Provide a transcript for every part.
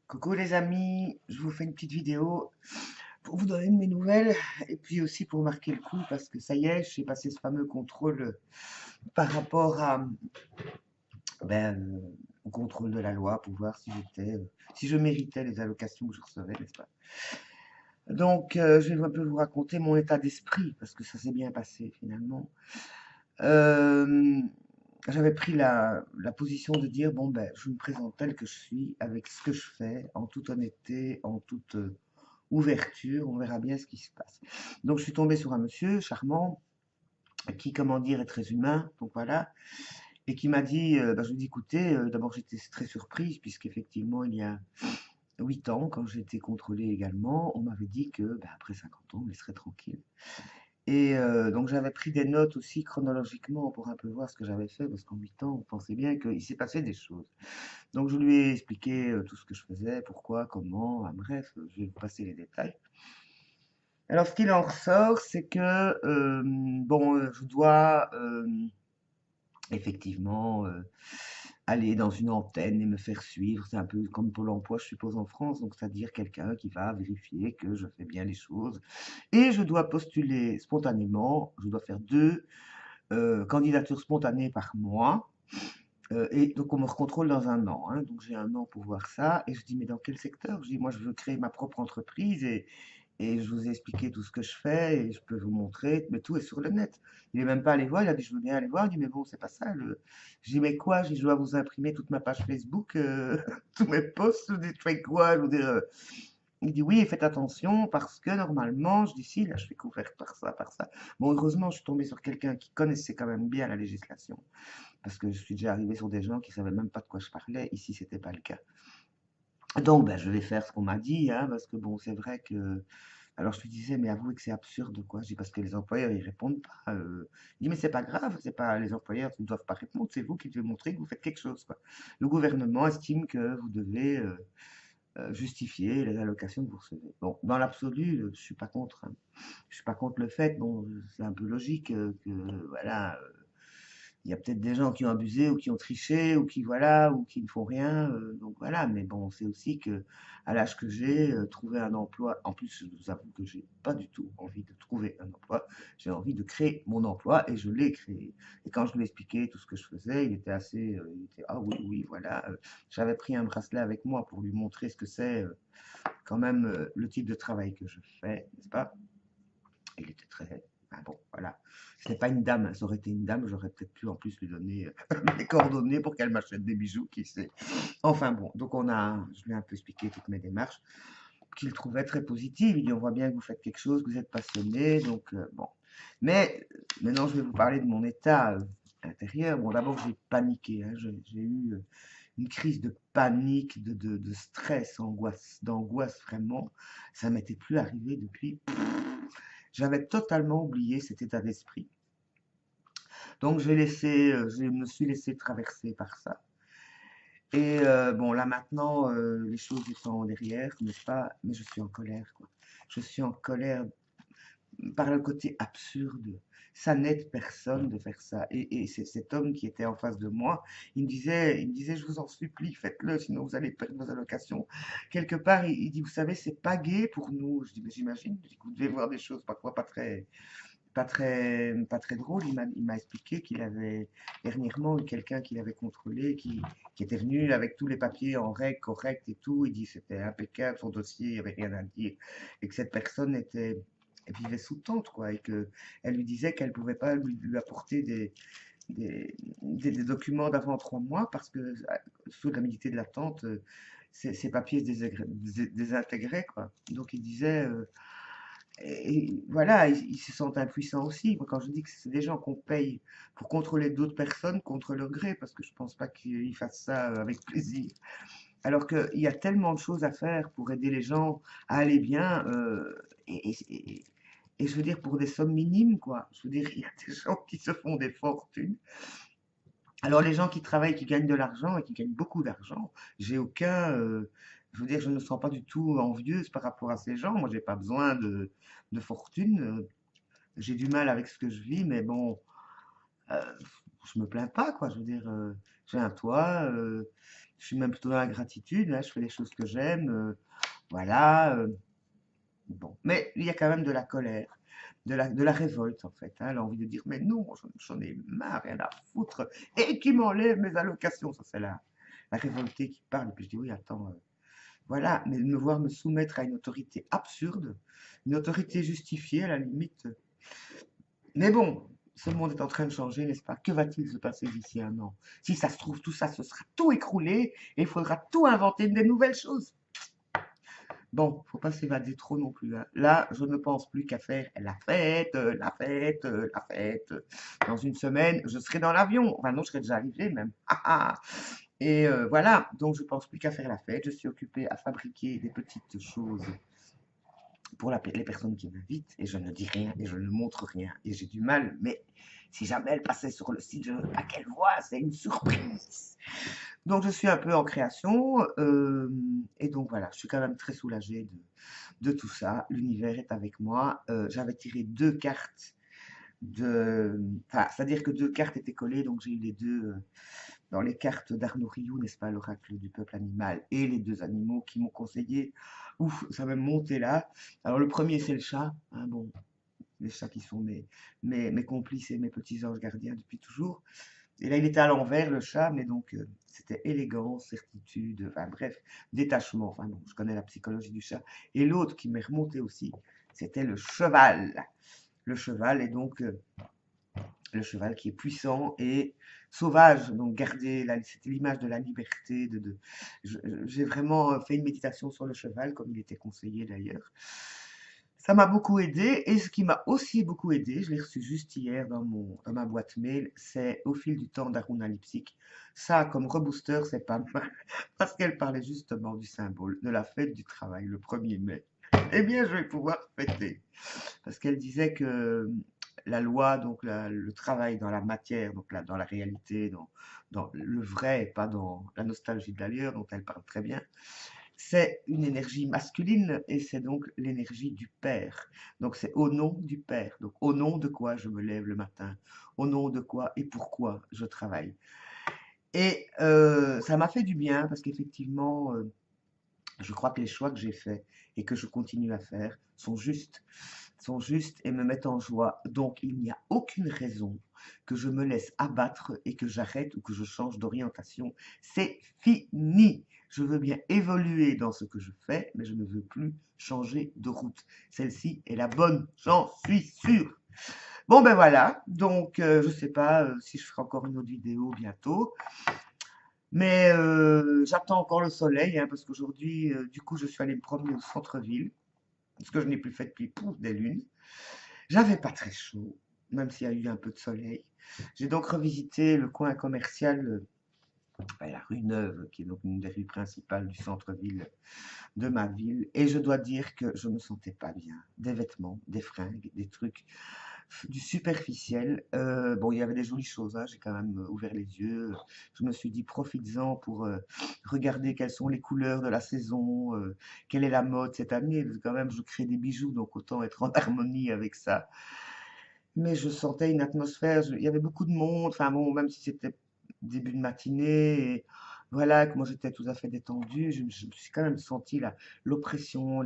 Coucou les amis, je vous fais une petite vidéo pour vous donner de mes nouvelles et puis aussi pour marquer le coup parce que ça y est, j'ai passé ce fameux contrôle par rapport au contrôle de la loi pour voir si si je méritais les allocations que je recevais, n'est-ce pas? Donc je vais un peu vous raconter mon état d'esprit parce que ça s'est bien passé finalement. Euh, J'avais pris la position de dire bon ben je me présente tel que je suis avec ce que je fais en toute honnêteté, en toute ouverture, on verra bien ce qui se passe. Donc je suis tombée sur un monsieur charmant qui, comment dire, est très humain, donc voilà, et qui m'a dit, je lui ai dit, écoutez, d'abord j'étais très surprise puisqu'effectivement il y a 8 ans, quand j'ai été contrôlée également, on m'avait dit que après 50 ans, on me laisserait tranquille. Et donc j'avais pris des notes aussi chronologiquement pour un peu voir ce que j'avais fait, parce qu'en 8 ans, on pensait bien qu'il s'est passé des choses. Donc je lui ai expliqué tout ce que je faisais, pourquoi, comment, bref, je vais vous passer les détails. Alors, ce qu'il en ressort, c'est que, je dois effectivement aller dans une antenne et me faire suivre. C'est un peu comme Pôle emploi, je suppose, en France. Donc, c'est-à-dire quelqu'un qui va vérifier que je fais bien les choses. Et je dois postuler spontanément. Je dois faire 2 candidatures spontanées par mois. Et donc, on me recontrôle dans un an, hein. Donc, j'ai un an pour voir ça. Et je dis, mais dans quel secteur? Je dis, moi, je veux créer ma propre entreprise et je vous ai expliqué tout ce que je fais et je peux vous montrer, mais tout est sur le net. Il est même pas allé voir, il a dit je veux bien aller voir, il dit mais bon, c'est pas ça. Je dis mais quoi, je dois vous imprimer toute ma page Facebook, tous mes posts, je dis je fais quoi, je veux dire. Il dit oui, et faites attention parce que normalement, je dis si, là je suis couverte par ça, par ça. Bon, heureusement, je suis tombée sur quelqu'un qui connaissait quand même bien la législation parce que je suis déjà arrivée sur des gens qui savaient même pas de quoi je parlais. Ici, c'était pas le cas. Donc, je vais faire ce qu'on m'a dit, hein, parce que bon, c'est vrai que alors je lui disais: «Mais avouez que c'est absurde quoi». Je dis: «Parce que les employeurs ils répondent pas, Il dit: «Mais c'est pas grave, c'est pas les employeurs ne doivent pas répondre, c'est vous qui devez montrer que vous faites quelque chose quoi. Le gouvernement estime que vous devez, justifier les allocations que vous recevez». Bon, dans l'absolu, je suis pas contre, hein. Je suis pas contre le fait, bon, c'est un peu logique, que voilà, il y a peut-être des gens qui ont abusé ou qui ont triché ou qui voilà ou qui ne font rien, donc voilà. Mais bon, c'est aussi que à l'âge que j'ai, trouver un emploi. En plus, je vous avoue que j'ai pas du tout envie de trouver un emploi. J'ai envie de créer mon emploi et je l'ai créé. Et quand je lui ai expliqué tout ce que je faisais, il était assez, il était ah oui oui voilà. J'avais pris un bracelet avec moi pour lui montrer ce que c'est quand même le type de travail que je fais, n'est-ce pas? Il était très. Ah bon, voilà. Ce n'est pas une dame, hein. Ça aurait été une dame, j'aurais peut-être pu en plus lui donner mes coordonnées pour qu'elle m'achète des bijoux, qui sait. Enfin bon, donc je lui ai un peu expliqué toutes mes démarches, qu'il trouvait très positives. Il dit, on voit bien que vous faites quelque chose, que vous êtes passionné, donc bon. Mais maintenant, je vais vous parler de mon état intérieur. Bon, d'abord, j'ai paniqué, hein. J'ai eu une crise de panique, de stress, d'angoisse vraiment. Ça m'était plus arrivé depuis. J'avais totalement oublié cet état d'esprit. Donc je me suis laissé traverser par ça. Et bon, là maintenant, les choses étant derrière, n'est-ce pas? Mais je suis en colère, quoi. Je suis en colère par le côté absurde. Ça n'aide personne de faire ça. Et c'est cet homme qui était en face de moi, il me disait, je vous en supplie, faites-le, sinon vous allez perdre vos allocations. Quelque part, il dit, vous savez, c'est pas gai pour nous. Je dis, mais j'imagine, je dis, vous devez voir des choses parfois pas très drôle. Il m'a expliqué qu'il avait dernièrement eu quelqu'un qui l'avait contrôlé, qui était venu avec tous les papiers en règle, correct et tout. Il dit c'était impeccable, son dossier, il n'y avait rien à dire. Et que cette personne vivait sous tente, quoi. Et que elle lui disait qu'elle ne pouvait pas lui apporter des documents d'avant 3 mois parce que sous la validité de l'attente, ces papiers se désintégraient, quoi. Donc il disait, et voilà, ils se sentent impuissants aussi. Moi, quand je dis que c'est des gens qu'on paye pour contrôler d'autres personnes contre leur gré, parce que je pense pas qu'ils fassent ça avec plaisir. Alors qu'il y a tellement de choses à faire pour aider les gens à aller bien, et je veux dire pour des sommes minimes, quoi. Je veux dire, il y a des gens qui se font des fortunes. Alors les gens qui travaillent, qui gagnent de l'argent et qui gagnent beaucoup d'argent, j'ai aucun, je veux dire, je ne me sens pas du tout envieuse par rapport à ces gens. Moi, j'ai pas besoin de fortune. J'ai du mal avec ce que je vis, mais bon, euh, je me plains pas, quoi. Je veux dire, j'ai un toit, Je suis même plutôt dans la gratitude, là, je fais les choses que j'aime, voilà. Bon, mais il y a quand même de la colère, de la révolte en fait, hein, l'envie de dire mais non, j'en ai marre, rien à foutre, et qui m'enlève mes allocations. Ça c'est la révoltée qui parle. Et puis je dis oui, attends, voilà, mais de me voir me soumettre à une autorité absurde, une autorité justifiée à la limite. Mais bon, ce monde est en train de changer, n'est-ce pas? Que va-t-il se passer d'ici un an? Si ça se trouve, tout ça, ce sera tout écroulé et il faudra tout inventer des nouvelles choses. Bon, faut pas s'évader trop non plus, hein. Là, je ne pense plus qu'à faire la fête, la fête, la fête. Dans une semaine, je serai dans l'avion. Enfin non, je serai déjà arrivé même. Ah, ah. Et voilà, donc je pense plus qu'à faire la fête. Je suis occupée à fabriquer des petites choses pour les personnes qui m'invitent et je ne dis rien et je ne montre rien. Et j'ai du mal, mais si jamais elle passait sur le site, je ne veux pas qu'elle voit, c'est une surprise. Donc je suis un peu en création et donc voilà, je suis quand même très soulagée de tout ça. L'univers est avec moi. J'avais tiré deux cartes enfin, c'est-à-dire que deux cartes étaient collées, donc j'ai eu les deux dans les cartes d'Arnaud Rioux, n'est-ce pas, l'oracle du peuple animal, et les deux animaux qui m'ont conseillé. Ouf, ça m'a monté là. Alors le premier c'est le chat, hein, bon, les chats qui sont mes complices et mes petits anges gardiens depuis toujours. Et là, il était à l'envers, le chat, mais donc c'était élégance, certitude, enfin bref, détachement. Enfin bon, je connais la psychologie du chat. Et l'autre qui m'est remonté aussi, c'était le cheval. Le cheval, et donc le cheval qui est puissant et sauvage. Donc garder, c'était l'image de la liberté. J'ai vraiment fait une méditation sur le cheval, comme il était conseillé d'ailleurs. Ça m'a beaucoup aidé et ce qui m'a aussi beaucoup aidé, je l'ai reçu juste hier dans ma boîte mail, c'est Au fil du temps d'Aruna Lipsik. Ça, comme rebooster, c'est pas mal parce qu'elle parlait justement du symbole de la fête du travail, le 1er mai. Eh bien, je vais pouvoir fêter parce qu'elle disait que la loi, donc le travail dans la matière, donc là, dans la réalité, dans le vrai et pas dans la nostalgie de l'ailleurs, dont elle parle très bien, c'est une énergie masculine et c'est donc l'énergie du père. Donc c'est au nom du père. Donc au nom de quoi je me lève le matin, au nom de quoi et pourquoi je travaille. Et ça m'a fait du bien parce qu'effectivement, je crois que les choix que j'ai faits et que je continue à faire sont justes et me mettent en joie. Donc il n'y a aucune raison que je me laisse abattre et que j'arrête ou que je change d'orientation. C'est fini. Je veux bien évoluer dans ce que je fais, mais je ne veux plus changer de route. Celle-ci est la bonne, j'en suis sûre. Bon ben voilà, donc je ne sais pas si je ferai encore une autre vidéo bientôt. Mais j'attends encore le soleil, hein, parce qu'aujourd'hui, du coup, je suis allée me promener au centre-ville, ce que je n'ai plus fait depuis pouf, des lunes. J'avais pas très chaud, même s'il y a eu un peu de soleil. J'ai donc revisité le coin commercial, la rue Neuve, qui est donc une des rues principales du centre-ville de ma ville, et je dois dire que je me sentais pas bien. Des vêtements, des fringues, des trucs du superficiel. Bon, il y avait des jolies choses, hein, j'ai quand même ouvert les yeux. Je me suis dit, profites-en pour regarder quelles sont les couleurs de la saison, quelle est la mode cette année. Parce que quand même, je crée des bijoux, donc autant être en harmonie avec ça. Mais je sentais une atmosphère, il y avait beaucoup de monde, enfin bon, même si c'était début de matinée, et voilà, que moi j'étais tout à fait détendue, je me suis quand même senti l'oppression,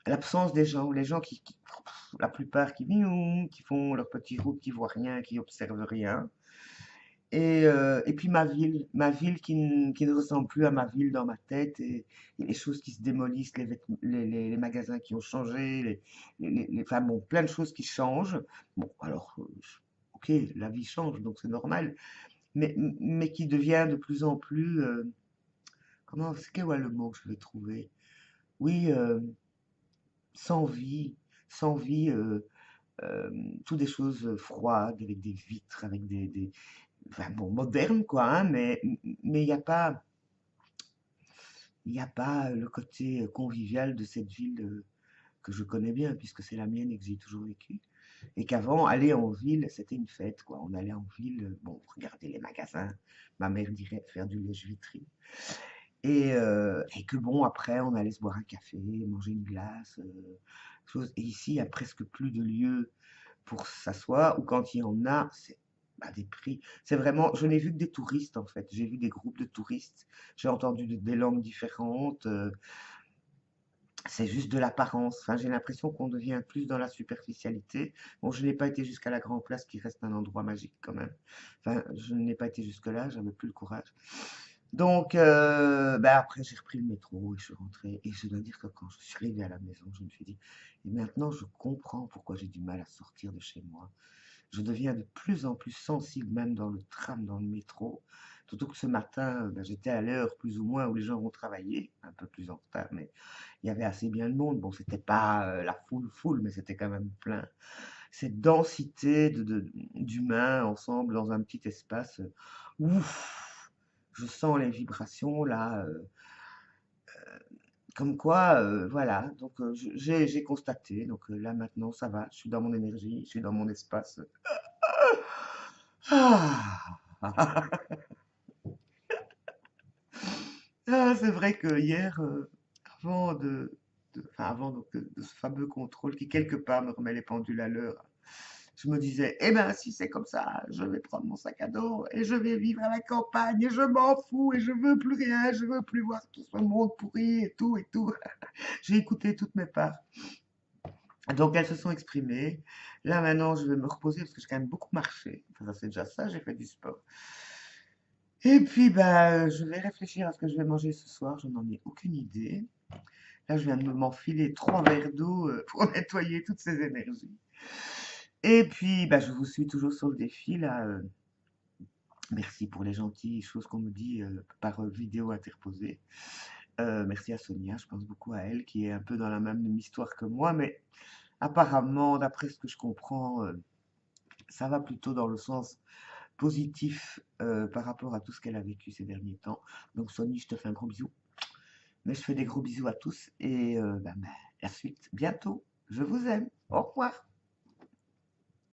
l'absence des gens, les gens la plupart qui font leur petit route, qui voient rien, qui observent rien. Et puis ma ville qui ne ressemble plus à ma ville dans ma tête, et les choses qui se démolissent, les magasins qui ont changé, enfin bon, plein de choses qui changent. Bon, alors, ok, la vie change, donc c'est normal, mais qui devient de plus en plus, c'est quel est le mot que je vais trouver? Oui, sans vie, sans vie, tout des choses froides, avec des vitres, avec enfin bon, modernes quoi, hein, mais il y a pas le côté convivial de cette ville que je connais bien, puisque c'est la mienne et que j'ai toujours vécu. Et qu'avant, aller en ville, c'était une fête, quoi. On allait en ville, bon, regarder les magasins, ma mère dirait faire du lèche-vitrine. Et que bon, après, on allait se boire un café, manger une glace, chose. Et ici, il n'y a presque plus de lieux pour s'asseoir, ou quand il y en a, c'est bah, des prix. C'est vraiment, je n'ai vu que des touristes en fait. J'ai vu des groupes de touristes. J'ai entendu des langues différentes. C'est juste de l'apparence. Enfin, j'ai l'impression qu'on devient plus dans la superficialité. Bon, je n'ai pas été jusqu'à la Grand Place, qui reste un endroit magique quand même. Enfin, je n'ai pas été jusque-là, j'avais plus le courage. Donc, bah, après, j'ai repris le métro et je suis rentrée. Et je dois dire que quand je suis arrivée à la maison, je me suis dit, et maintenant je comprends pourquoi j'ai du mal à sortir de chez moi. Je deviens de plus en plus sensible, même dans le tram, dans le métro. Surtout que ce matin, ben, j'étais à l'heure plus ou moins où les gens vont travailler, un peu plus en retard, mais il y avait assez bien de monde. Bon, c'était pas la foule, mais c'était quand même plein. Cette densité d'humains ensemble dans un petit espace, ouf, je sens les vibrations là, comme quoi, voilà. Donc, j'ai constaté. Donc là maintenant, ça va. Je suis dans mon énergie, je suis dans mon espace. Ah! Ah, c'est vrai que hier, avant enfin, avant donc, de ce fameux contrôle qui quelque part me remet les pendules à l'heure, je me disais, eh ben si c'est comme ça, je vais prendre mon sac à dos et je vais vivre à la campagne et je m'en fous et je veux plus rien, je veux plus voir tout ce monde pourri et tout et tout. J'ai écouté toutes mes parts. Donc elles se sont exprimées. Là maintenant, je vais me reposer parce que j'ai quand même beaucoup marché. Enfin, ça c'est déjà ça, j'ai fait du sport. Et puis, bah, je vais réfléchir à ce que je vais manger ce soir, je n'en ai aucune idée. Là, je viens de m'enfiler 3 verres d'eau pour nettoyer toutes ces énergies. Et puis, bah, je vous suis toujours sur le défi, là. Merci pour les gentilles choses qu'on me dit par vidéo interposée. Merci à Sonia, je pense beaucoup à elle, qui est un peu dans la même histoire que moi, mais apparemment, d'après ce que je comprends, ça va plutôt dans le sens positif par rapport à tout ce qu'elle a vécu ces derniers temps. Donc, Sonia, je te fais un gros bisou. Mais je fais des gros bisous à tous et bah, la suite bientôt. Je vous aime. Au revoir.